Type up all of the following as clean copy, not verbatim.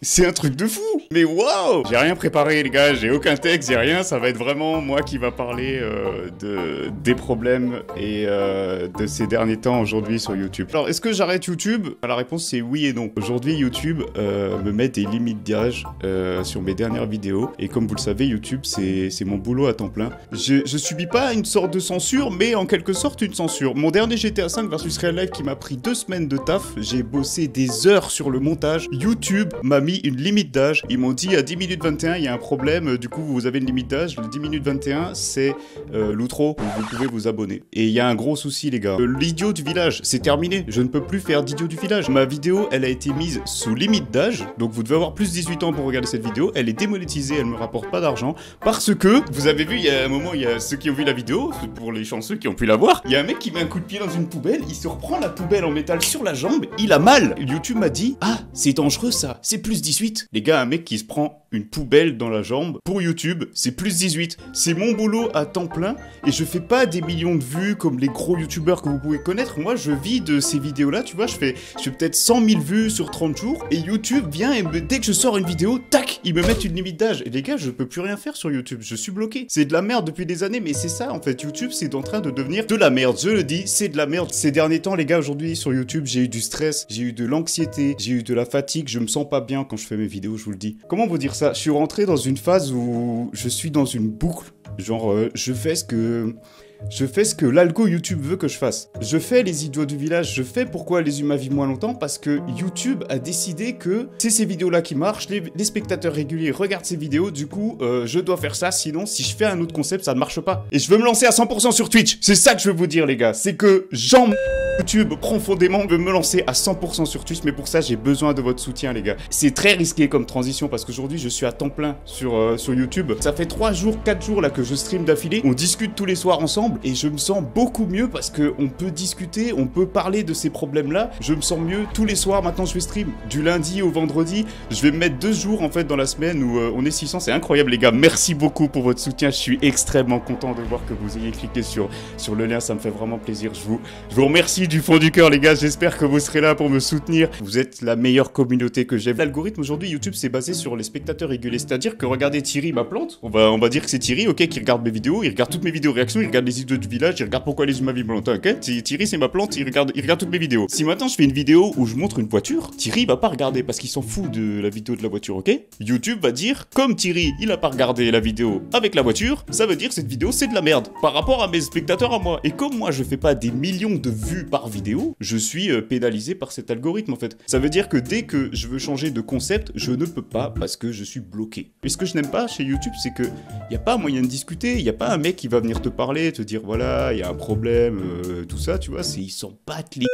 C'est un truc de fou. Mais waouh. J'ai rien préparé les gars, j'ai aucun texte, j'ai rien. Ça va être vraiment moi qui va parler des problèmes et de ces derniers temps aujourd'hui sur YouTube. Alors est-ce que j'arrête YouTube? La réponse c'est oui et non. Aujourd'hui YouTube me met des limites d'âge sur mes dernières vidéos. Et comme vous le savez, YouTube c'est mon boulot à temps plein. Je subis pas une sorte de censure, mais en quelque sorte une censure. Mon dernier GTA 5 versus Real Life qui m'a pris 2 semaines de taf, j'ai bossé des heures sur le montage. YouTube m'a mis une limite d'âge. Ils m'ont dit à 10 minutes 21 il y a un problème, du coup vous avez une limite d'âge. Le 10 minutes 21 c'est l'outro, vous pouvez vous abonner. Et il y a un gros souci les gars. L'idiot du village, c'est terminé. Je ne peux plus faire d'idiot du village. Ma vidéo elle a été mise sous limite d'âge, donc vous devez avoir plus de 18 ans pour regarder cette vidéo. Elle est démonétisée, elle me rapporte pas d'argent parce que, vous avez vu il y a un moment, il y a ceux qui ont vu la vidéo, pour les chanceux qui ont pu la voir, il y a un mec qui met un coup de pied dans une poubelle, il se reprend la poubelle en métal sur la jambe, il a mal. YouTube m'a dit, ah c'est dangereux ça, c'est plus 18. Les gars, un mec qui se prend une poubelle dans la jambe, pour YouTube, c'est plus 18. C'est mon boulot à temps plein, et je fais pas des millions de vues comme les gros youtubeurs que vous pouvez connaître. Moi, je vis de ces vidéos-là, tu vois, je fais peut-être 100 000 vues sur 30 jours, et YouTube vient et dès que je sors une vidéo, tac, ils me mettent une limite d'âge. Et les gars, je peux plus rien faire sur YouTube, je suis bloqué. C'est de la merde depuis des années, mais c'est ça, en fait, YouTube, c'est en train de devenir de la merde. Je le dis, c'est de la merde. Ces derniers temps, les gars, aujourd'hui, sur YouTube, j'ai eu du stress, j'ai eu de l'anxiété, j'ai eu de la fatigue, je me sens pas bien quand je fais mes vidéos, je vous le dis. Comment vous dire ça? Je suis rentré dans une phase où je suis dans une boucle, genre, je fais ce que l'algo YouTube veut que je fasse. Je fais les idiots du village, je fais pourquoi les humains vivent moins longtemps, parce que YouTube a décidé que c'est ces vidéos-là qui marchent, les spectateurs réguliers regardent ces vidéos, du coup, je dois faire ça, sinon, si je fais un autre concept, ça ne marche pas. Et je veux me lancer à 100% sur Twitch. C'est ça que je veux vous dire, les gars. C'est que YouTube profondément veut me lancer à 100% sur Twitch, mais pour ça j'ai besoin de votre soutien les gars. C'est très risqué comme transition parce qu'aujourd'hui je suis à temps plein sur YouTube. Ça fait 3 jours, 4 jours là que je stream d'affilée. On discute tous les soirs ensemble et je me sens beaucoup mieux parce qu'on peut discuter, on peut parler de ces problèmes là. Je me sens mieux tous les soirs. Maintenant je vais stream du lundi au vendredi. Je vais me mettre 2 jours en fait dans la semaine où on est 600. C'est incroyable les gars. Merci beaucoup pour votre soutien. Je suis extrêmement content de voir que vous ayez cliqué sur le lien. Ça me fait vraiment plaisir. Je vous remercie du fond du cœur les gars, j'espère que vous serez là pour me soutenir. Vous êtes la meilleure communauté que j'ai. L'algorithme aujourd'hui YouTube c'est basé sur les spectateurs réguliers, c'est-à-dire que regardez Thierry ma plante, on va dire que c'est Thierry, ok, qui regarde mes vidéos, il regarde toutes mes vidéos réactions, il regarde les idiots du village, il regarde pourquoi les humains vivent longtemps, ok. Thierry c'est ma plante, il regarde toutes mes vidéos. Si maintenant je fais une vidéo où je montre une voiture, Thierry va pas regarder parce qu'il s'en fout de la vidéo de la voiture, ok. YouTube va dire, comme Thierry il a pas regardé la vidéo avec la voiture, ça veut dire que cette vidéo c'est de la merde par rapport à mes spectateurs à moi. Et comme moi je fais pas des millions de vues par vidéo, je suis pénalisé par cet algorithme en fait. Ça veut dire que dès que je veux changer de concept, je ne peux pas parce que je suis bloqué. Et ce que je n'aime pas chez YouTube, c'est que y a pas moyen de discuter, y a pas un mec qui va venir te parler, te dire voilà, il y a un problème, tout ça, tu vois, ils s'en battent les...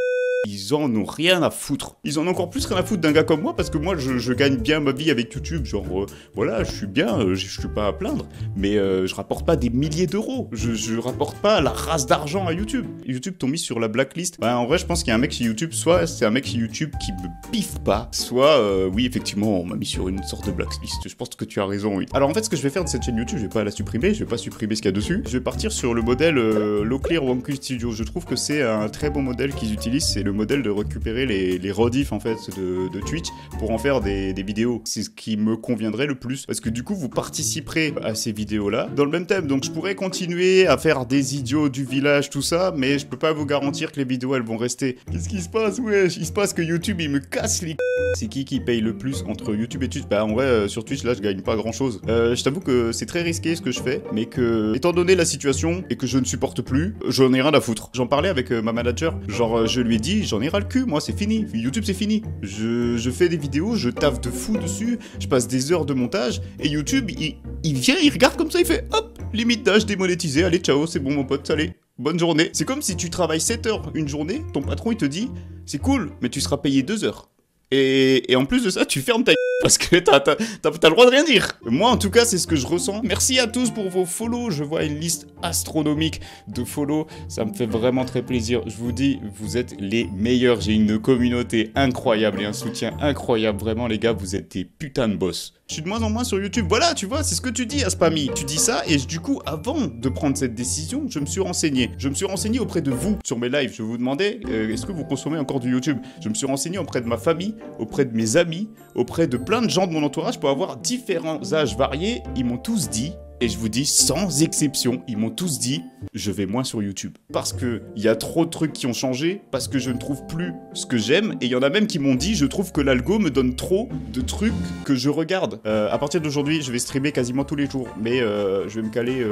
Ils en ont rien à foutre. Ils en ont encore plus rien à foutre d'un gars comme moi parce que moi je gagne bien ma vie avec YouTube. Genre voilà, je suis bien, je suis pas à plaindre. Mais je rapporte pas des milliers d'euros. Je rapporte pas la race d'argent à YouTube. YouTube t'ont mis sur la blacklist. Bah en vrai je pense qu'il y a un mec chez YouTube, soit c'est un mec chez YouTube qui me piffe pas, soit oui effectivement on m'a mis sur une sorte de blacklist. Je pense que tu as raison, oui. Alors en fait ce que je vais faire de cette chaîne YouTube, je vais pas la supprimer, je vais pas supprimer ce qu'il y a dessus. Je vais partir sur le modèle Low-Clear Wonky Studio. Je trouve que c'est un très bon modèle qu'ils utilisent, c'est le modèle de récupérer les rediffs en fait de Twitch pour en faire des vidéos. C'est ce qui me conviendrait le plus parce que du coup vous participerez à ces vidéos là dans le même thème. Donc je pourrais continuer à faire des idiots du village tout ça, mais je peux pas vous garantir que les vidéos elles vont rester. Qu'est-ce qui se passe? Ouais, il se passe que YouTube il me casse les... C'est qui paye le plus entre YouTube et Twitch? Bah en vrai sur Twitch là je gagne pas grand chose. Je t'avoue que c'est très risqué ce que je fais, mais que étant donné la situation et que je ne supporte plus, j'en ai rien à foutre. J'en parlais avec ma manager, genre je lui ai dit j'en ai ras le cul, moi c'est fini, YouTube c'est fini. Je fais des vidéos, je taffe de fou dessus, je passe des heures de montage et YouTube il vient, il regarde comme ça, il fait hop, limite d'âge démonétisé, allez ciao, c'est bon mon pote, allez. Bonne journée. C'est comme si tu travailles 7 heures une journée, ton patron il te dit c'est cool, mais tu seras payé 2 heures. Et en plus de ça, tu fermes ta parce que t'as le droit de rien dire. Moi, en tout cas, c'est ce que je ressens. Merci à tous pour vos follow. Je vois une liste astronomique de follow. Ça me fait vraiment très plaisir. Je vous dis, vous êtes les meilleurs. J'ai une communauté incroyable et un soutien incroyable. Vraiment, les gars, vous êtes des putains de boss. Je suis de moins en moins sur YouTube. Voilà, tu vois, c'est ce que tu dis, Aspami. Tu dis ça et du coup, avant de prendre cette décision, je me suis renseigné. Je me suis renseigné auprès de vous sur mes lives. Je vous demandais, est-ce que vous consommez encore du YouTube? Je me suis renseigné auprès de ma famille. auprès de mes amis, auprès de plein de gens de mon entourage pour avoir différents âges variés. Ils m'ont tous dit, et je vous dis sans exception, ils m'ont tous dit je vais moins sur YouTube. Parce qu'il y a trop de trucs qui ont changé, parce que je ne trouve plus ce que j'aime, et il y en a même qui m'ont dit je trouve que l'algo me donne trop de trucs que je regarde. À partir d'aujourd'hui, je vais streamer quasiment tous les jours, mais je vais me caler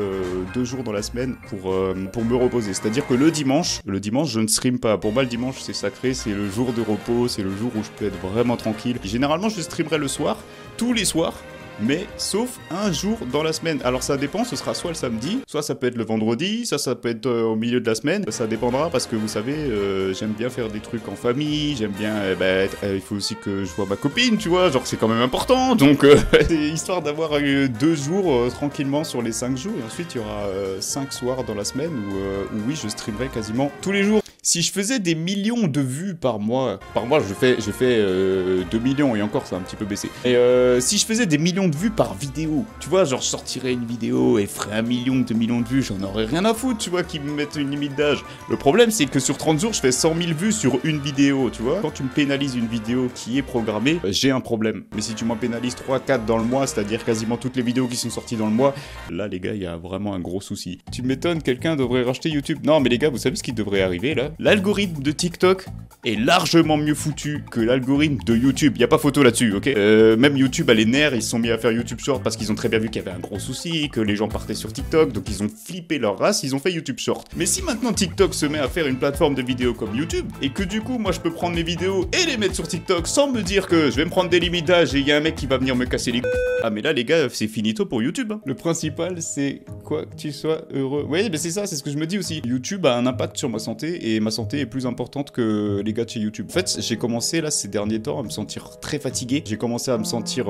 2 jours dans la semaine pour me reposer. C'est-à-dire que le dimanche, je ne stream pas. Pour moi, le dimanche, c'est sacré, c'est le jour de repos, c'est le jour où je peux être vraiment tranquille. Généralement, je streamerai le soir, tous les soirs, mais sauf un jour dans la semaine. Alors ça dépend, ce sera soit le samedi, soit ça peut être le vendredi, ça peut être au milieu de la semaine. Ça dépendra parce que vous savez, j'aime bien faire des trucs en famille, j'aime bien, il faut aussi que je vois ma copine, tu vois, genre c'est quand même important. Donc c'est histoire d'avoir 2 jours tranquillement sur les 5 jours. Et ensuite il y aura 5 soirs dans la semaine où oui, je streamerai quasiment tous les jours. Si je faisais des millions de vues par mois je fais 2 millions et encore ça a un petit peu baissé. Et si je faisais des millions de vues par vidéo, tu vois, genre je sortirais une vidéo et ferais 1 million, 2 millions de vues, j'en aurais rien à foutre, tu vois, qui me mettent une limite d'âge. Le problème c'est que sur 30 jours je fais 100 000 vues sur une vidéo, tu vois. Quand tu me pénalises une vidéo qui est programmée, j'ai un problème. Mais si tu m'en pénalises 3-4 dans le mois, c'est-à-dire quasiment toutes les vidéos qui sont sorties dans le mois, là les gars, il y a vraiment un gros souci. Tu m'étonnes, quelqu'un devrait racheter YouTube. Non mais les gars, vous savez ce qui devrait arriver là? L'algorithme de TikTok est largement mieux foutu que l'algorithme de YouTube. Y a pas photo là-dessus, ok? Même YouTube a les nerfs, ils se sont mis à faire YouTube Short parce qu'ils ont très bien vu qu'il y avait un gros souci, que les gens partaient sur TikTok, donc ils ont flippé leur race, ils ont fait YouTube Short. Mais si maintenant TikTok se met à faire une plateforme de vidéos comme YouTube, et que du coup moi je peux prendre mes vidéos et les mettre sur TikTok sans me dire que je vais me prendre des limitages et il y a un mec qui va venir me casser les ah mais là les gars, c'est finito pour YouTube, hein. Le principal c'est quoi? Que tu sois heureux. Oui mais c'est ça, c'est ce que je me dis aussi. YouTube a un impact sur ma santé et ma santé est plus importante que les gars de chez YouTube. En fait, j'ai commencé là ces derniers temps à me sentir très fatigué. J'ai commencé à me sentir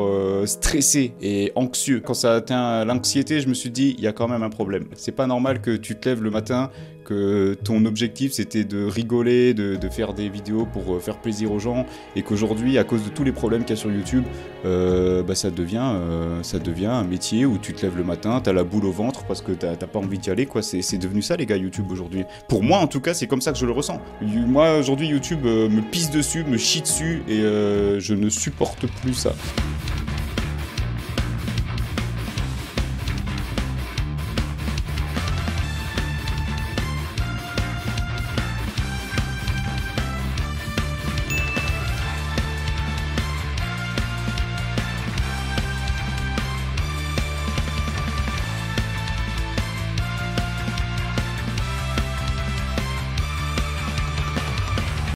stressé et anxieux. Quand ça a atteint l'anxiété, je me suis dit, il y a quand même un problème. C'est pas normal que tu te lèves le matin, que ton objectif c'était de rigoler, de faire des vidéos pour faire plaisir aux gens, et qu'aujourd'hui, à cause de tous les problèmes qu'il y a sur YouTube, ça devient un métier où tu te lèves le matin, t'as la boule au ventre parce que t'as pas envie d'y aller, quoi. C'est devenu ça les gars, YouTube aujourd'hui. Pour moi en tout cas, c'est comme ça que je le ressens. Moi aujourd'hui, YouTube me pisse dessus, me chie dessus, et je ne supporte plus ça.